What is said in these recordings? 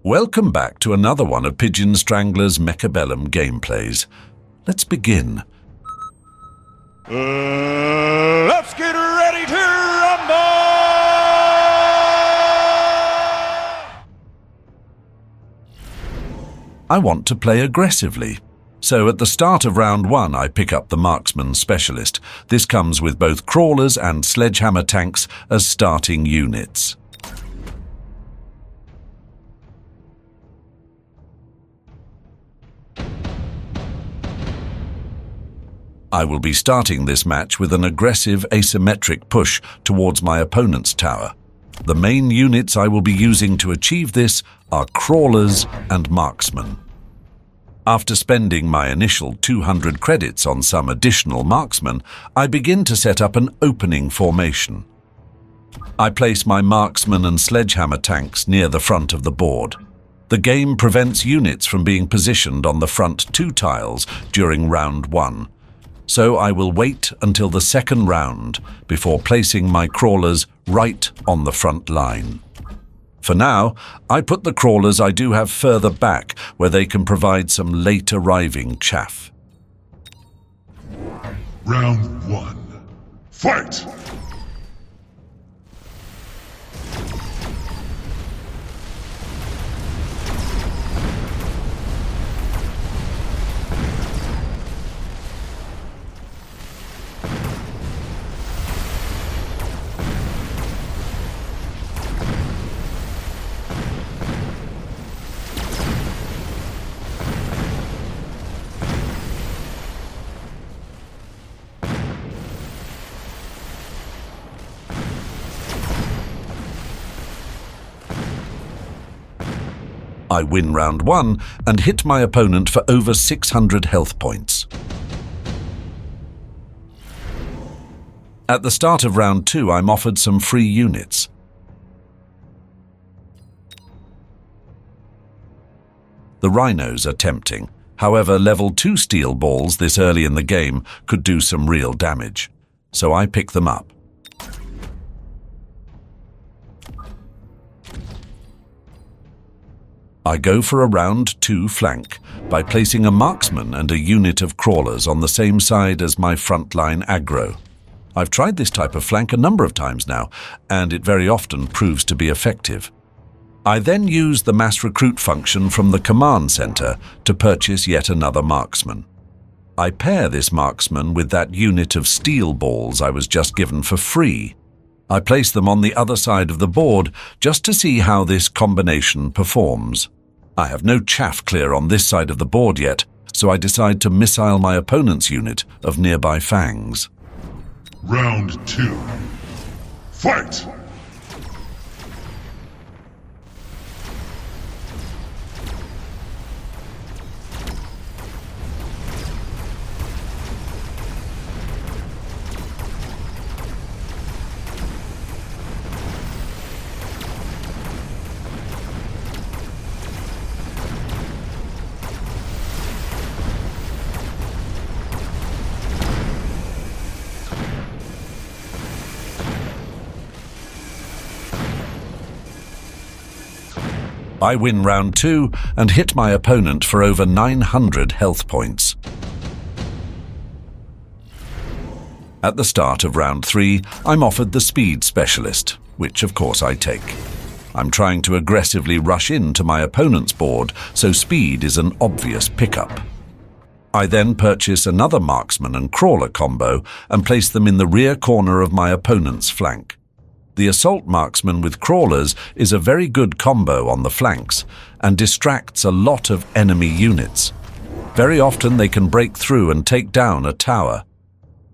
Welcome back to another one of PigeonStrangler's Mechabellum gameplays. Let's begin. Let's get ready to rumble! I want to play aggressively. So at the start of round 1 I pick up the Marksman specialist. This comes with both crawlers and sledgehammer tanks as starting units. I will be starting this match with an aggressive asymmetric push towards my opponent's tower. The main units I will be using to achieve this are crawlers and marksmen. After spending my initial 200 credits on some additional marksmen, I begin to set up an opening formation. I place my marksman and sledgehammer tanks near the front of the board. The game prevents units from being positioned on the front 2 tiles during round 1. So I will wait until the second round before placing my crawlers right on the front line. For now, I put the crawlers I do have further back where they can provide some late arriving chaff. Round 1. Fight! I win round 1 and hit my opponent for over 600 health points. At the start of round 2, I'm offered some free units. The rhinos are tempting. However, level 2 steel balls this early in the game could do some real damage, so I pick them up. I go for a round 2 flank by placing a marksman and a unit of crawlers on the same side as my frontline aggro. I've tried this type of flank a number of times now, and it very often proves to be effective. I then use the mass recruit function from the command center to purchase yet another marksman. I pair this marksman with that unit of steel balls I was just given for free. I place them on the other side of the board just to see how this combination performs. I have no chaff clear on this side of the board yet, so I decide to missile my opponent's unit of nearby fangs. Round 2. Fight! I win round 2 and hit my opponent for over 900 health points. At the start of round 3, I'm offered the speed specialist, which of course I take. I'm trying to aggressively rush into my opponent's board, so speed is an obvious pickup. I then purchase another marksman and crawler combo and place them in the rear corner of my opponent's flank. The assault marksman with crawlers is a very good combo on the flanks and distracts a lot of enemy units. Very often they can break through and take down a tower.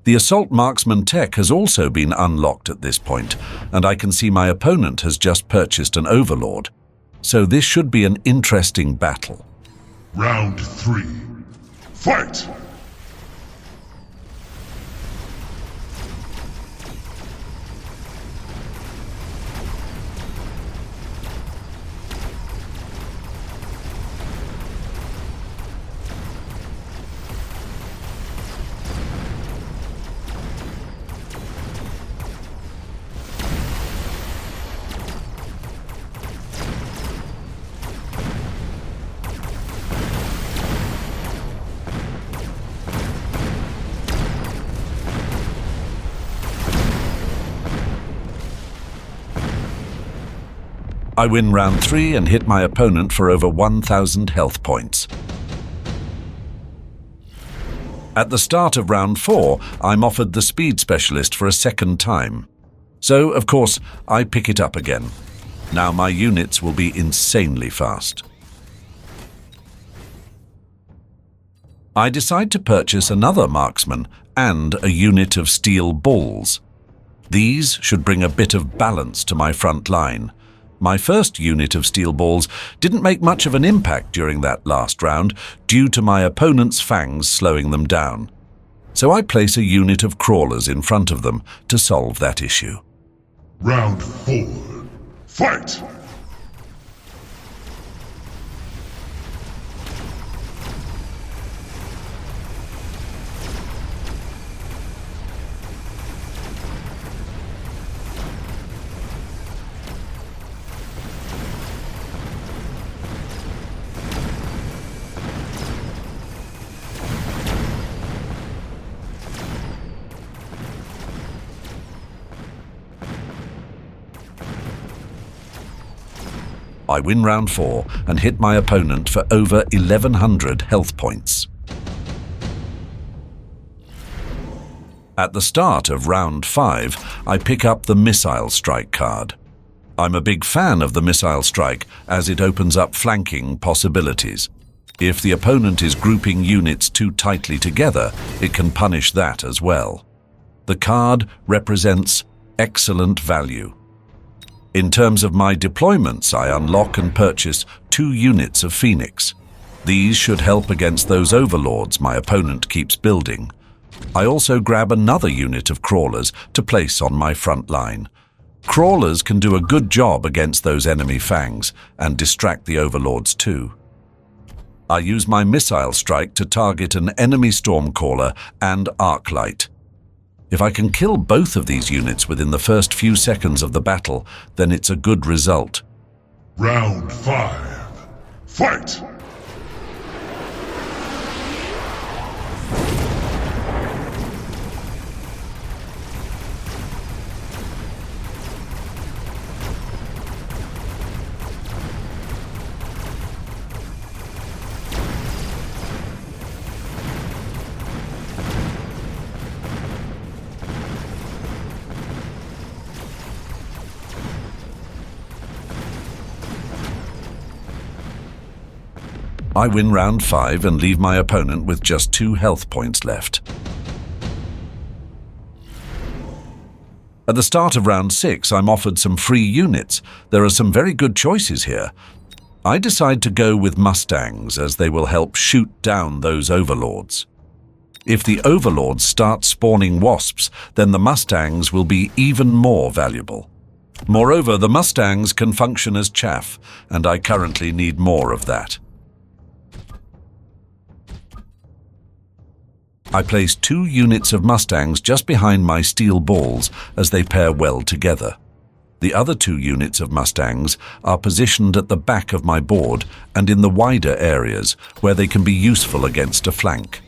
The assault marksman tech has also been unlocked at this point, and I can see my opponent has just purchased an Overlord. So this should be an interesting battle. Round 3. Fight! I win round 3 and hit my opponent for over 1,000 health points. At the start of round 4, I'm offered the speed specialist for a second time. So, of course, I pick it up again. Now my units will be insanely fast. I decide to purchase another Marksman and a unit of steel balls. These should bring a bit of balance to my front line. My first unit of steel balls didn't make much of an impact during that last round due to my opponent's fangs slowing them down. So I place a unit of crawlers in front of them to solve that issue. Round 4. Fight! I win round 4 and hit my opponent for over 1,100 health points. At the start of round 5, I pick up the Missile Strike card. I'm a big fan of the Missile Strike as it opens up flanking possibilities. If the opponent is grouping units too tightly together, it can punish that as well. The card represents excellent value. In terms of my deployments, I unlock and purchase 2 units of Phoenix. These should help against those Overlords my opponent keeps building. I also grab another unit of crawlers to place on my front line. Crawlers can do a good job against those enemy fangs and distract the Overlords too. I use my Missile Strike to target an enemy Stormcaller and Arclight. If I can kill both of these units within the first few seconds of the battle, then it's a good result. Round 5. Fight! I win round 5 and leave my opponent with just 2 health points left. At the start of round 6, I'm offered some free units. There are some very good choices here. I decide to go with Mustangs as they will help shoot down those Overlords. If the Overlords start spawning wasps, then the Mustangs will be even more valuable. Moreover, the Mustangs can function as chaff, and I currently need more of that. I place 2 units of Mustangs just behind my steel balls as they pair well together. The other 2 units of Mustangs are positioned at the back of my board and in the wider areas where they can be useful against a flank.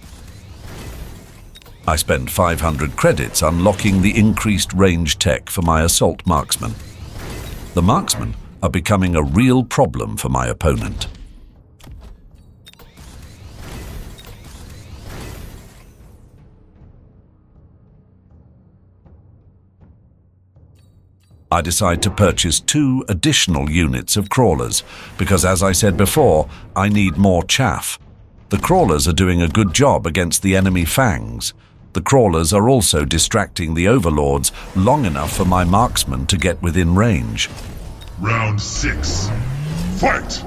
I spend 500 credits unlocking the increased range tech for my assault marksman. The marksmen are becoming a real problem for my opponent. I decide to purchase 2 additional units of crawlers because, as I said before, I need more chaff. The crawlers are doing a good job against the enemy fangs. The crawlers are also distracting the Overlords long enough for my marksman to get within range. Round 6. Fight!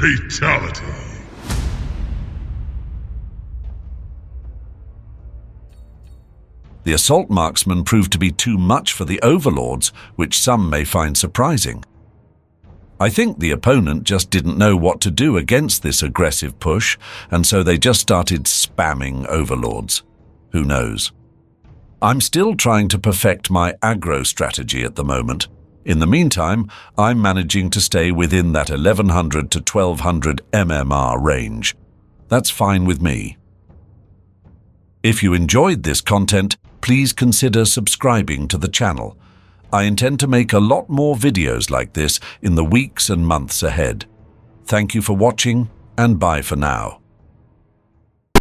Fatality. The assault marksman proved to be too much for the Overlords, which some may find surprising. I think the opponent just didn't know what to do against this aggressive push, and so they just started spamming Overlords. Who knows? I'm still trying to perfect my aggro strategy at the moment. In the meantime, I'm managing to stay within that 1100 to 1200 MMR range. That's fine with me. If you enjoyed this content, please consider subscribing to the channel. I intend to make a lot more videos like this in the weeks and months ahead. Thank you for watching, and bye for now.